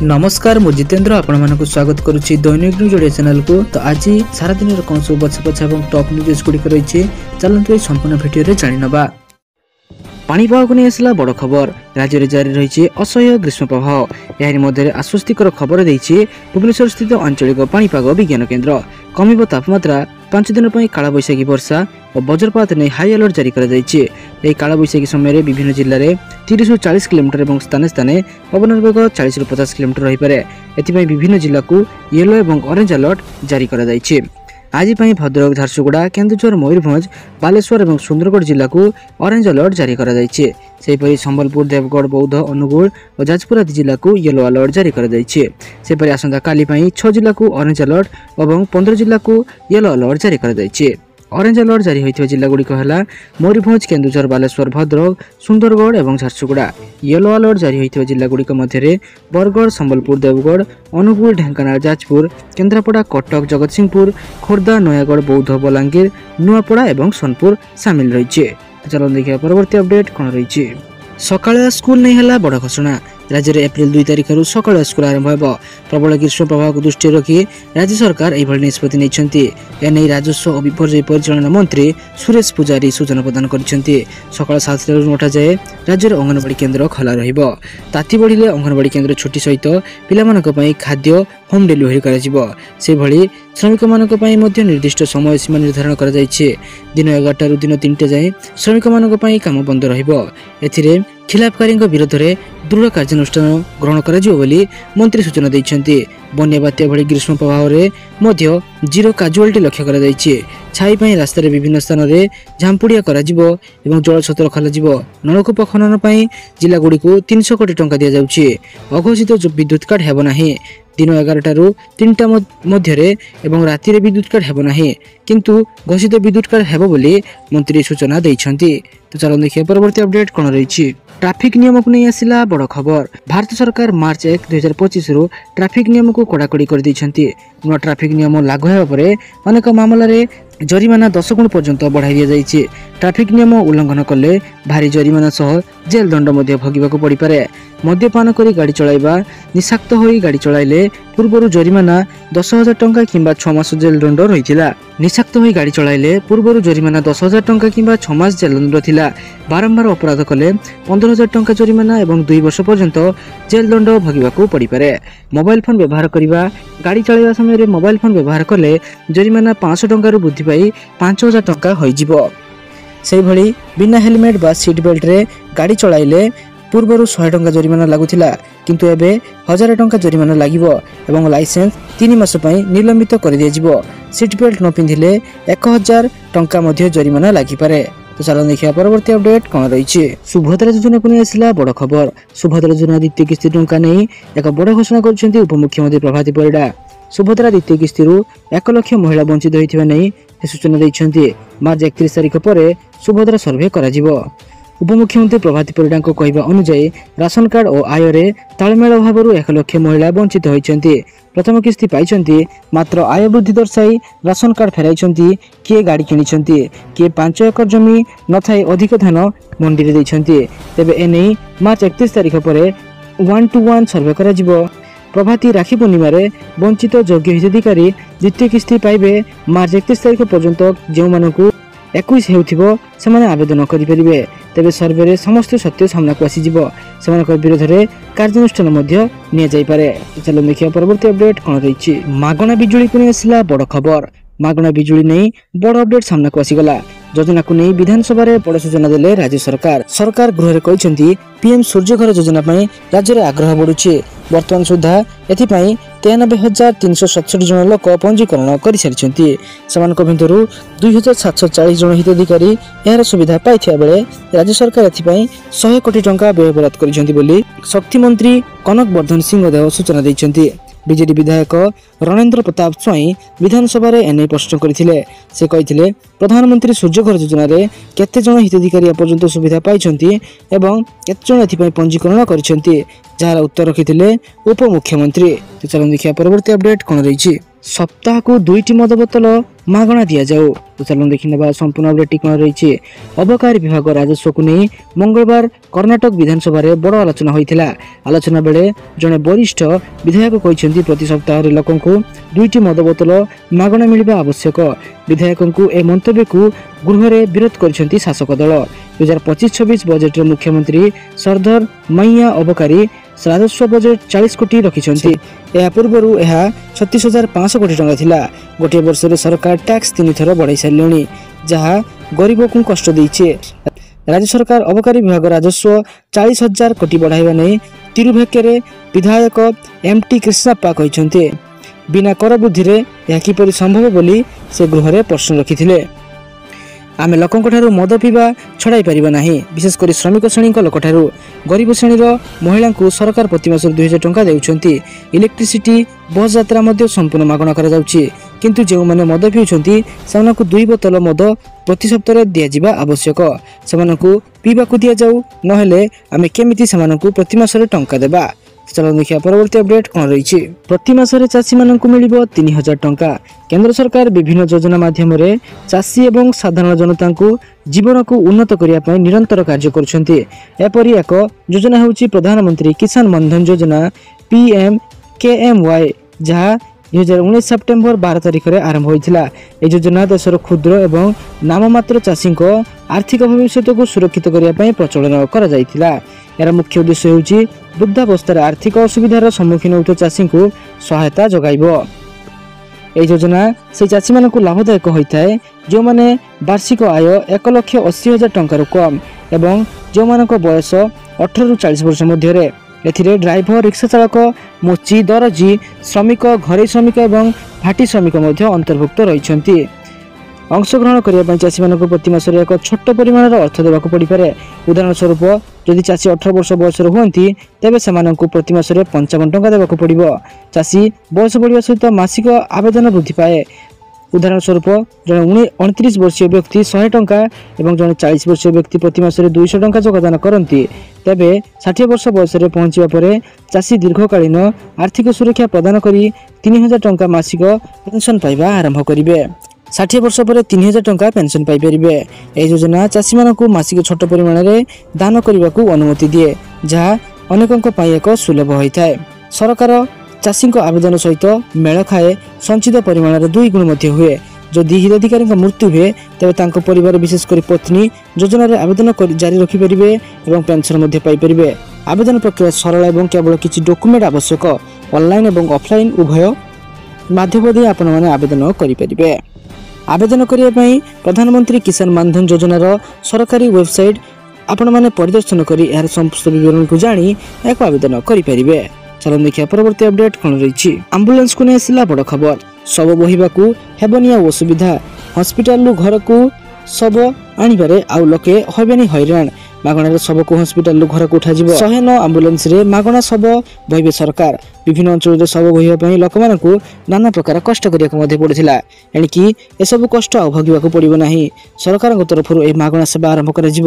नमस्कार मु जितेंद्र आपण मानक स्वागत करुच्ची दैनिक न्यूज ओडिया चैनल को। तो आज सारा दिन कौन सब बछा बछा और टॉप न्यूज गुड़िक रही चलते संपूर्ण भिडियो जाणी नवा। पाणीपाग को नहीं आसला बड़ खबर। राज्य में जारी रही असह्य ग्रीष्म प्रभाव। यार मध्य आश्वस्तिकर खबर देछि भुवनेश्वर स्थित आंचलिक पाणीपाग विज्ञान केन्द्र। कमिब तापमात्रा 5 दिन पर कालबैशाखी वर्षा और वज्रपात नहीं हाई अलर्ट जारी कर कालबैशाखी समय विभिन्न जिले में 30 ରୁ 40 किलोमीटर और स्थाने स्थाने पवन वेग 40 ରୁ 50 किलोमीटर रहीपे। एथिपाई विभिन्न जिला को येलो और ऑरेंज अलर्ट जारी कर आज भद्रक, झारसुगुड़ा, केन्दुझर, मयूरभंज, बालेश्वर और सुंदरगढ़ जिला को ऑरेंज अलर्ट जारी कर संबलपुर, देवगढ़, बौद्ध, अनुगुल और जाजपुर आदि जिला को येलो अलर्ट जारी कर आसंता काली 6 जिला को ऑरेंज अलर्ट और 15 जिला को येलो अलर्ट जारी कर ऑरेंज अलर्ट जारी होइथिबा जिला गुड़िक है मयूरभंज, केन्दुझर, बालेश्वर, भद्रक, सुंदरगढ़ और झारसुगुड़ा। येलो अलर्ट जारी होइथिबा जिला गुड़िक मध्य बरगढ़, संबलपुर, देवगढ़, अनुगुल, ढेंकानाल, जाजपुर, केन्द्रापड़ा, कटक, जगतसिंहपुर, खोर्धा, नयागढ़, बौद्ध, बलांगीर, नुआपड़ा और सोनपुर सामिल रही। चलो देखिए परवर्ती अपडेट कौन रही। सकाळ स्कूल नहीं है बड़ घोषणा। राज्य में एप्रिल 2 तारिख सकाळ स्कूल आरंभ हो। प्रबल ग्रीष्म प्रभाव को दृष्टि रखी राज्य सरकार यह निष्पत्ति नहीं। राजस्व और विपर्य परिचालन मंत्री सुरेश पुजारी सूचना प्रदान करछन्ती। सकाळ 7 ରୁ 9 जाए राज्य में अंगनवाड़ी केन्द्र खोला रहिबो। ताती बढ़िले अंगनवाड़ी केन्द्र छुट्टी सहित पिलामानक पई खाद्य होम डिलीवरी करा से भली श्रमिक मानक पई मध्य निर्दिष्ट समय सीमा निर्धारण करा जायछि। दिन 11 ରୁ दिन 3 जाए श्रमिक मानक पई काम बंद रहिबो। एथिरे खिलाफकारी विरोध में दृढ़ कार्यानुष्ठान ग्रहण कर मंत्री सूचना देइछन्ती। बन्या बात्या भली ग्रीष्म प्रभाव में जीरो काजुआलिटी लक्ष्य कर छाई पाई रास्ता विभिन्न स्थान में झांपुड़िया जल छत्र खोल नलकूप खनन जिला गुड़ी को 300 कोटी टंका दि जाउछि। अघोषित विद्युत काट हेब नाही। दिन 11 ରୁ 3 मध्य एवं राति विद्युत काट हेब नाही किंतु घोषित विद्युत काट हेब बोली मंत्री सूचना देइछन्ती। तो चलो देखिए परवर्ती अपडेट कौन रही। ट्रैफिक नियम को नहीं आसला बड़ खबर। भारत सरकार मार्च 1, 2025 रु ट्रैफिक नियम को कड़ाकड़ी कर दैछन्ती। नुआ ट्रैफिक नियम लागू होगा पर अनेक मामला रे जरिमाना 10 गुण पर्यंत बढ़ाई दिया जाइछि। ट्रैफिक नियम उल्लंघन कले भारी जरिमाना सह जेल दंड मध्य भोगिबाको पड़ी पारे। मद्यपान करी गाड़ी चलाइबा, निशाक्त होई गाड़ी चलाइले पूर्वरु जरिमाना 10,000 टंका किंबा 6 मास जेल दंड रहिथिला। निशाक्त होई गाड़ी चलाइले पूर्वरु जरिमाना 10,000 टंका किंबा 6 मास जेल दंड थिला। बारंबार अपराध कले 15,000 टंका जरिमाना एवं 2 वर्ष पर्यंत जेल दंड भोगिबाको पड़ी पारे। मोबाइल फोन व्यवहार करिबा, गाड़ी चलाइबा समय रे मोबाइल फोन व्यवहार कले जरिमाना 500 टंका रु वृद्धि पाई 5,000 टंका होई जिवो। से भली बिना हेलमेट बा सीट बेल्ट रे गाड़ी चलाइले पूर्वरु 100 टंका जरिमाना लागुथिला किंतु एबे 1000 टंका जरिमाना लागिवो एवं लाइसेंस 3 मास पई निलंबित कर दिया जिवो। सीट बेल्ट न पिंधिले 1000 टंका मध्य जरिमाना लागि पारे। तो चलो देखिए परवर्ती अपडेट कौन रही। सुभद्रा योजना को नहीं आसला बड़ खबर। सुभद्रा योजना द्वितीय किस्ती टंका नहीं एक बड़ घोषणा कर उपमुख्यमंत्री प्रभाती परिडा। सुभद्रा द्वितीय किस्ती 1 लाख महिला वंचित होता नहीं सूचना देते। मार्च 31 तारिख पर सुभद्रा सर्वे करा उपमुख्यमंत्री प्रभाती परिडा कहवा अनुसार राशन कार्ड और आय रे तालमेल अभाव 1 लाख महिला वंचित होती। प्रथम किस्ती पाई मात्र आय वृद्धि दर्शाई राशन कार्ड फेराई। किए गाड़ी किनी, किए 5 एकर जमी न थाई अधिक धान मंडी में देते। तेबे एने मार्च 31 तारिख पर 1 to 1 सर्वे करा प्रभाती राखी पूर्णिमा वंचित योग्य हिताधिकारी द्वितीय किस्ती पाइबे। मार्च 31 तारिख पर्यंत जो मानकु 21 हेउथिबो सेमाने आवेदन करि परिबे। तेबे सर्वे रे समस्त सत्य सामना को आसी जिवो। सेमानक विरोध रे कार्यानुष्ठान मध्य निया जाई पारे। चलो देखिया परवर्ती अपडेट कोन रहिछि। मागणा बिजुली को आसला बड़ खबर। मागणा बिजुली नहीं बड़ अपडेट सामना को आसी गला। योजना को नहीं विधानसभा रे बड़ सूचना देले राज्य सरकार। सरकार गृह रे कहिसेंती पीएम सूर्य घर योजना पई राज्य रे आग्रह बढ़ुछि। वर्तमान सुधा एथि पई 93,367 जन लोक पंजीकरण कर सारी। सेमानक भितरु 2,740 जन हिताधिकारी यार सुविधा पाइथिया बेले राज्य सरकार एथि 100 कोटी टंका व्यय बराद करिसेंती बोली शक्ति मंत्री कनक वर्धन सिंह देव सूचना दैछन्ती। बीजेडी विधायक रणेंद्र प्रताप स्वाई विधानसभा रे एने प्रश्न करथिले। से कहिथिले प्रधानमंत्री सूर्य घर योजना रे केते जन हिताधिकारी पर्यंत सुविधा पाइछन्ती एवं केते जन एथि पंजीकरण करिसेंती जार उत्तर रखिथिले उपमुख्यमंत्री। तो चलो देखिया परवर्ती अपडेट कोन रहिछि। ସପ୍ତାହକୁ 2ଟି ମଦ ବୋତଲ ମାଗଣା ଦିଆଯାଉ। ତ ଚାଲନ୍ତୁ ଦେଖିନେବା ସମ୍ପୂର୍ଣ୍ଣ ଅପଡେଟଟି କ'ଣ ରହିଛି। ଅବକାରୀ ବିଭାଗ ରାଜସ୍ୱକୁ ନେଇ ମଙ୍ଗଳବାର କର୍ଣ୍ଣାଟକ ବିଧାନସଭାରେ ବଡ଼ ଆଲୋଚନା ହୋଇଥିଲା। ଆଲୋଚନା ବେଳେ ଜଣେ ବରିଷ୍ଠ ବିଧାୟକ କହିଛନ୍ତି ପ୍ରତି ସପ୍ତାହରେ ଲୋକଙ୍କୁ 2ଟି ମଦ ବୋତଲ ମାଗଣା ମିଳିବା ଆବଶ୍ୟକ। ବିଧାୟକଙ୍କୁ ଏ ମନ୍ତବ୍ୟକୁ ଗୃହରେ ବିରୋଧ କରିଛନ୍ତି ଶାସକ ଦଳ। 2025-26 ବଜେଟରେ ମୁଖ୍ୟମନ୍ତ୍ରୀ ସର୍ଦ୍ଦାର ମୈୟା ଅବକାରୀ ରାଜସ୍ୱ ବଜେଟ୍ 40 କୋଟି ରଖିଛନ୍ତି। ଏହା ପୂର୍ବରୁ ଏହା 36,500 କୋଟି ଟଙ୍କା ଥିଲା। ଗୋଟିଏ ବର୍ଷରେ ସରକାର ଟ୍ୟାକ୍ସ 3 ଥର ବଢ଼ାଇ ସାରିଲେଣି, ଯାହା ଗରିବଙ୍କୁ କଷ୍ଟ ଦେଇଛି। ରାଜ୍ୟ ସରକାର ଅବକାରୀ ବିଭାଗ ରାଜସ୍ୱ 40,000 କୋଟି ବଢ଼ାଇବା ନେଇ ତିରୁଭେକେରେ ବିଧାୟକ MT କ୍ରିଷ୍ଣାପ୍ପା କହିଛନ୍ତି। ବିନା କର ବୃଦ୍ଧିରେ ଏହା କିପରି ସମ୍ଭବ ବୋଲି ସେ ଗୃହରେ ପ୍ରଶ୍ନ ରଖିଥିଲେ। ଆମେ ଲୋକଙ୍କଠାରୁ ମଦ ପିଇବା ଛଡ଼ାଇ ପାରିବା ନାହିଁ, ବିଶେଷ କରି ଶ୍ରମିକ ଶ୍ରେଣୀଙ୍କ ଲୋକଠାରୁ। ଗରିବ ଶ୍ରେଣୀର ମହିଳାଙ୍କୁ ସରକାର ପ୍ରତି ମାସରେ 2,000 ଟଙ୍କା ଦେଉଛନ୍ତି। ଇଲେକ୍ଟ୍ରିସିଟି, ବସ୍ ଯାତ୍ରା ମଧ୍ୟ ସମ୍ପୂର୍ଣ୍ଣ ମାଗଣା କରାଯାଉଛି। କିନ୍ତୁ ଯେଉଁମାନେ ମଦ ପିଉଛନ୍ତି ସେମାନଙ୍କୁ 2 ବୋତଲ ମଦ ପ୍ରତି ସପ୍ତାହରେ ଦିଆଯିବା ଆବଶ୍ୟକ। ସେମାନଙ୍କୁ ପିଇବାକୁ ଦିଆଯାଉ, ନହେଲେ ଆମେ କେମିତି ସେମାନଙ୍କୁ ପ୍ରତି ମାସରେ ଟଙ୍କା ଦେବା। ଚାଲନ୍ତୁ ଦେଖିବା ପରବର୍ତ୍ତୀ ଅପଡେଟ୍ କ'ଣ ରହିଛି। ପ୍ରତି ମାସରେ ଚାଷୀମାନଙ୍କୁ ମିଳିବ 3,000 ଟଙ୍କା। କେନ୍ଦ୍ର ସରକାର ବିଭିନ୍ନ ଯୋଜନା ମାଧ୍ୟମରେ ଚାଷୀ ଏବଂ ସାଧାରଣ ଜନତାଙ୍କୁ ଜୀବନକୁ ଉନ୍ନତ କରିବା ପାଇଁ ନିରନ୍ତର କାର୍ଯ୍ୟ କରୁଛନ୍ତି। ଏପରି ଏକ ଯୋଜନା ହେଉଛି ପ୍ରଧାନମନ୍ତ୍ରୀ କିଷାନ ମାନଧନ ଯୋଜନା PMKMY, ଯାହା 2019 ସେପ୍ଟେମ୍ବର 12 ତାରିଖରେ ଆରମ୍ଭ ହୋଇଥିଲା। ଏହି ଯୋଜନା ଦେଶର କ୍ଷୁଦ୍ର ଏବଂ ନାମମାତ୍ର ଚାଷୀଙ୍କ ଆର୍ଥିକ ଭବିଷ୍ୟତକୁ ସୁରକ୍ଷିତ କରିବା ପାଇଁ ପ୍ରଚଳନ କରାଯାଇଥିଲା। ଏହାର ମୁଖ୍ୟ ଉଦ୍ଦେଶ୍ୟ ହେଉଛି ବୃଦ୍ଧାବସ୍ଥାରେ ଆର୍ଥିକ ଅସୁବିଧାର ସମ୍ମୁଖୀନ ହେଉଥିବା ଚାଷୀଙ୍କୁ ସହାୟତା ଯୋଗାଇବ। ଏହି ଯୋଜନା ସେହି ଚାଷୀମାନଙ୍କୁ ଲାଭଦାୟକ ହୋଇଥାଏ ଯେଉଁମାନେ ବାର୍ଷିକ ଆୟ 1,80,000 ଟଙ୍କାରୁ କମ୍ ଏବଂ ଯେଉଁମାନଙ୍କ ବୟସ 18 ରୁ 40 ବର୍ଷ ମଧ୍ୟରେ। ଏଥିରେ ଡ୍ରାଇଭର, ରିକ୍ସା ଚାଳକ, ମୋଚି, ଦରଜି, ଶ୍ରମିକ, ଘରୋଇ ଶ୍ରମିକ ଏବଂ ଭାଟି ଶ୍ରମିକ ମଧ୍ୟ ଅନ୍ତର୍ଭୁକ୍ତ ରହିଛନ୍ତି। ଅଂଶଗ୍ରହଣ କରିବା ପାଇଁ ଚାଷୀମାନଙ୍କୁ ପ୍ରତି ମାସରେ ଏକ ଛୋଟ ପରିମାଣର ଅର୍ଥ ଦେବାକୁ ପଡ଼ିପାରେ। ଉଦାହରଣ ସ୍ୱରୂପ, ଯଦି ଚାଷୀ 18 ବର୍ଷ ବୟସର ହୁଅନ୍ତି ତେବେ ସେମାନଙ୍କୁ ପ୍ରତି ମାସରେ 55 ଟଙ୍କା ଦେବାକୁ ପଡ଼ିବ। ଚାଷୀ ବୟସ ବଢ଼ିବା ସହିତ ମାସିକ ଆବେଦନ ବୃଦ୍ଧି ପାଏ। ଉଦାହରଣ ସ୍ୱରୂପ, ଜଣେ 29 ବର୍ଷୀୟ ବ୍ୟକ୍ତି 100 ଟଙ୍କା ଏବଂ ଜଣେ 40 ବର୍ଷୀୟ ବ୍ୟକ୍ତି ପ୍ରତି ମାସରେ 200 ଟଙ୍କା ଯୋଗଦାନ କରନ୍ତି। ତେବେ 60 ବର୍ଷ ବୟସରେ ପହଞ୍ଚିବା ପରେ ଚାଷୀ ଦୀର୍ଘକାଳୀନ ଆର୍ଥିକ ସୁରକ୍ଷା ପ୍ରଦାନ କରି 3,000 ଟଙ୍କା ମାସିକ ପେନସନ୍ ପାଇବା ଆରମ୍ଭ କରିବେ। 60 ବର୍ଷ ପରେ 3,000 ଟଙ୍କା ପେନସନ୍ ପାଇପାରିବେ। ଏହି ଯୋଜନା ଚାଷୀମାନଙ୍କୁ ମାସିକ ଛୋଟ ପରିମାଣରେ ଦାନ କରିବାକୁ ଅନୁମତି ଦିଏ, ଯାହା ଅନେକଙ୍କ ପାଇଁ ଏକ ସୁଲଭ ହୋଇଥାଏ। ସରକାର ଚାଷୀଙ୍କ ଆବେଦନ ସହିତ ମେଳ ଖାଏ ସଞ୍ଚିତ ପରିମାଣର 2 ଗୁଣ ମଧ୍ୟ ହୁଏ। ଯଦି ହିତାଧିକାରୀଙ୍କ ମୃତ୍ୟୁ ହୁଏ ତେବେ ତାଙ୍କ ପରିବାର, ବିଶେଷ କରି ପତ୍ନୀ, ଯୋଜନାରେ ଆବେଦନ ଜାରି ରଖିପାରିବେ ଏବଂ ପେନସନ୍ ମଧ୍ୟ ପାଇପାରିବେ। ଆବେଦନ ପ୍ରକ୍ରିୟା ସରଳ ଏବଂ କେବଳ କିଛି ଡକୁମେଣ୍ଟ ଆବଶ୍ୟକ। ଅନଲାଇନ୍ ଏବଂ ଅଫଲାଇନ୍ ଉଭୟ ମାଧ୍ୟମ ଦେଇ ଆପଣମାନେ ଆବେଦନ କରିପାରିବେ। ଆବେଦନ କରିବା ପାଇଁ ପ୍ରଧାନମନ୍ତ୍ରୀ କିଷାନ ମାନଧନ ଯୋଜନାର ସରକାରୀ ୱେବସାଇଟ୍ ଆପଣମାନେ ପରିଦର୍ଶନ କରି ଏହାର ସମସ୍ତ ବିବରଣୀକୁ ଜାଣି ଏହାକୁ ଆବେଦନ କରିପାରିବେ। ଚାଲନ୍ତୁ ଦେଖିବା ପରବର୍ତ୍ତୀ ଅପଡେଟ୍ କ'ଣ ରହିଛି। ଆମ୍ବୁଲାନ୍ସକୁ ନେଇ ଆସିଲା ବଡ଼ ଖବର। ଶବ ବୋହିବାକୁ ହେବନି ଆଉ ଅସୁବିଧା। ହସ୍ପିଟାଲରୁ ଘରକୁ ଶବ ଆଣିବାରେ ଆଉ ଲୋକେ ହେବେନି ହଇରାଣ। ମାଗଣାରେ ଶବକୁ ହସ୍ପିଟାଲରୁ ଘରକୁ ଉଠାଯିବ। 109 ଆମ୍ବୁଲାନ୍ସରେ ମାଗଣା ଶବ ବୋହିବେ ସରକାର। ବିଭିନ୍ନ ଅଞ୍ଚଳରେ ଶବ ବୋହିବା ପାଇଁ ଲୋକମାନଙ୍କୁ ନାନା ପ୍ରକାର କଷ୍ଟ କରିବାକୁ ମଧ୍ୟ ପଡୁଥିଲା। ଏଣିକି ଏସବୁ କଷ୍ଟ ଆଉ ଭୋଗିବାକୁ ପଡ଼ିବ ନାହିଁ। ସରକାରଙ୍କ ତରଫରୁ ଏହି ମାଗଣା ସେବା ଆରମ୍ଭ କରାଯିବ।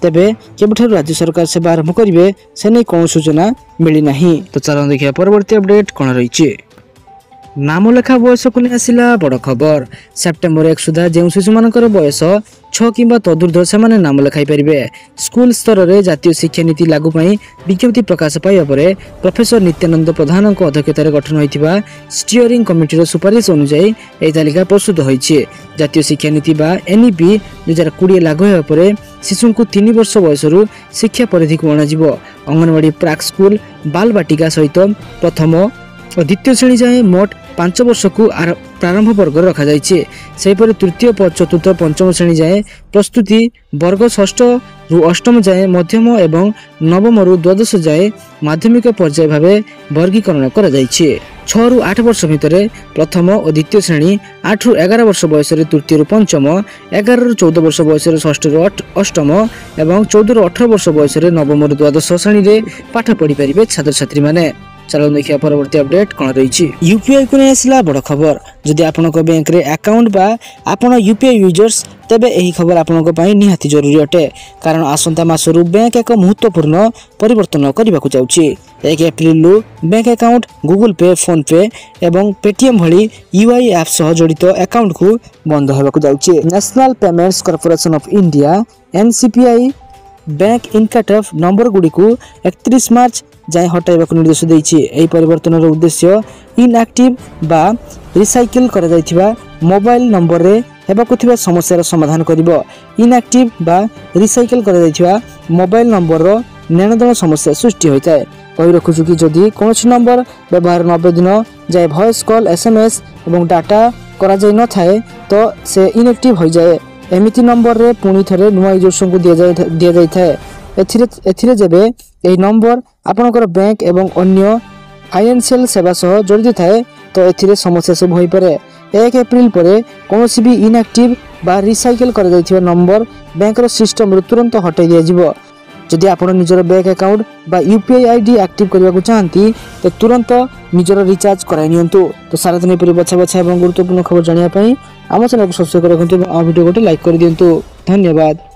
ତେବେ କେବେଠାରୁ ରାଜ୍ୟ ସରକାର ସେବା ଆରମ୍ଭ କରିବେ ସେ ନେଇ କୌଣସି ସୂଚନା ମିଳିନାହିଁ। ତ ଚାଲନ୍ତୁ ଦେଖିବା ପରବର୍ତ୍ତୀ ଅପଡେଟ୍ କ'ଣ ରହିଛି। ନାମଲେଖା ବୟସକୁ ନେଇ ଆସିଲା ବଡ଼ ଖବର। ସେପ୍ଟେମ୍ବର 1 ସୁଦ୍ଧା ଯେଉଁ ଶିଶୁମାନଙ୍କର ବୟସ 6 କିମ୍ବା ତଦୁର୍ଦ୍ଧ୍ୱ ସେମାନେ ନାମ ଲେଖାଇ ପାରିବେ। ସ୍କୁଲ ସ୍ତରରେ ଜାତୀୟ ଶିକ୍ଷାନୀତି ଲାଗୁ ପାଇଁ ବିଜ୍ଞପ୍ତି ପ୍ରକାଶ ପାଇବା ପରେ ପ୍ରଫେସର ନିତ୍ୟାନନ୍ଦ ପ୍ରଧାନଙ୍କ ଅଧ୍ୟକ୍ଷତାରେ ଗଠନ ହୋଇଥିବା ଷ୍ଟିଅରିଂ କମିଟିର ସୁପାରିଶ ଅନୁଯାୟୀ ଏହି ତାଲିକା ପ୍ରସ୍ତୁତ ହୋଇଛି। ଜାତୀୟ ଶିକ୍ଷାନୀତି ବା NEP 2020 ଲାଗୁ ହେବା ପରେ ଶିଶୁଙ୍କୁ 3 ବର୍ଷ ବୟସରୁ ଶିକ୍ଷା ପରିଧିକୁ ଅଣାଯିବ। ଅଙ୍ଗନବାଡ଼ି, ପ୍ରାକ୍ ସ୍କୁଲ, ବାଲ ବାଟିକା ସହିତ ପ୍ରଥମ ଓ ଦ୍ୱିତୀୟ ଶ୍ରେଣୀ ଯାଏଁ ମୋଟ 5 ବର୍ଷକୁ ପ୍ରାରମ୍ଭ ବର୍ଗରେ ରଖାଯାଇଛି। ସେହିପରି ତୃତୀୟ, ଚତୁର୍ଥ, ପଞ୍ଚମ ଶ୍ରେଣୀ ଯାଏଁ ପ୍ରସ୍ତୁତି ବର୍ଗ, 6ଠ ରୁ 8ମ ଯାଏଁ ମଧ୍ୟମ ଏବଂ 9ମରୁ 12ଶ ଯାଏଁ ମାଧ୍ୟମିକ ପର୍ଯ୍ୟାୟ ଭାବେ ବର୍ଗୀକରଣ କରାଯାଇଛି। 6 ରୁ 8 ବର୍ଷ ଭିତରେ ପ୍ରଥମ ଓ ଦ୍ୱିତୀୟ ଶ୍ରେଣୀ, 8 ରୁ 11 ବର୍ଷ ବୟସରେ ତୃତୀୟରୁ ପଞ୍ଚମ, 11 ରୁ 14 ବର୍ଷ ବୟସରେ 6ଠ ରୁ 8ମ ଏବଂ 14 ରୁ 18 ବର୍ଷ ବୟସରେ 9ମରୁ 12ଶ ଶ୍ରେଣୀରେ ପାଠ ପଢ଼ିପାରିବେ ଛାତ୍ରଛାତ୍ରୀମାନେ। ଚାଲନ୍ତୁ ଦେଖିବା ପରବର୍ତ୍ତୀ ଅପଡେଟ୍ କ'ଣ ରହିଛି। UPI କୁ ନେଇ ଆସିଲା ବଡ଼ ଖବର। जदि आपनक बैंक रे अकाउंट बा आपण यूपीआई यूजर्स तेबे एही खबर आपनक पई निहाती जरूरी अटे कारण आसंता मासरू बैंक एक महत्वपूर्ण परिवर्तन करबा को जाउची। 1 एप्रिल रु बैंक अकाउंट गूगल पे, फोन पे एवं पेटीएम भली यूआई ऐप सह जड़ित अकाउंट को बंद होबा को जाउची। National payments corporation of India NCPI bank इनकट नंबर गुडी को 31 मार्च जाए हटाइबा को निर्देश देइछि। एही परिवर्तनर उद्देश्य इनएक्टिव बा रिसाइकल करा जाइथिबा मोबाइल नंबर रे हेबाकु थिबा समस्यार समाधान करिवो। इनएक्टिव बा रिसाइकल करा जाइथिबा मोबाइल नंबर रो नेणदेण समस्या सृष्टि होइताय। कहि रखुछु कि जदि कोनोसी नंबर व्यवहार 90 दिन जाए वॉइस कॉल, एसएमएस एवं डाटा करा जाय न थाए तो से इनएक्टिव हो जाए। एमिति नंबर रे पुणी थरे नुआ यूजर्स को दिया जाय थाए। एथिरे जेबे एही नंबर आपनकर बैंक एवं अन्य फाइनेंशियल सेवा सह जड़ित थाए तो एथिरे समस्या सब होई पारे। 1 एप्रिल परे कोनोसी भी इनएक्टिव बा रिसाइकल कर जाइथिबा नंबर बैंक रो सिस्टम रो तुरंत हटाई दिया जिवो। जदि आपण निजर बैंक अकाउंट बा यूपीआई आईडी एक्टिव करबा को चाहंती तो तुरंत निजर रिचार्ज कराइ नियंतु। तो सारा दिन पर बछा बछा एवं गुरुत्वपूर्ण खबर जानिया पई आम चैनल को सब्सक्राइब करखंतु, आ वीडियो को लाइक कर दियंतु। धन्यवाद।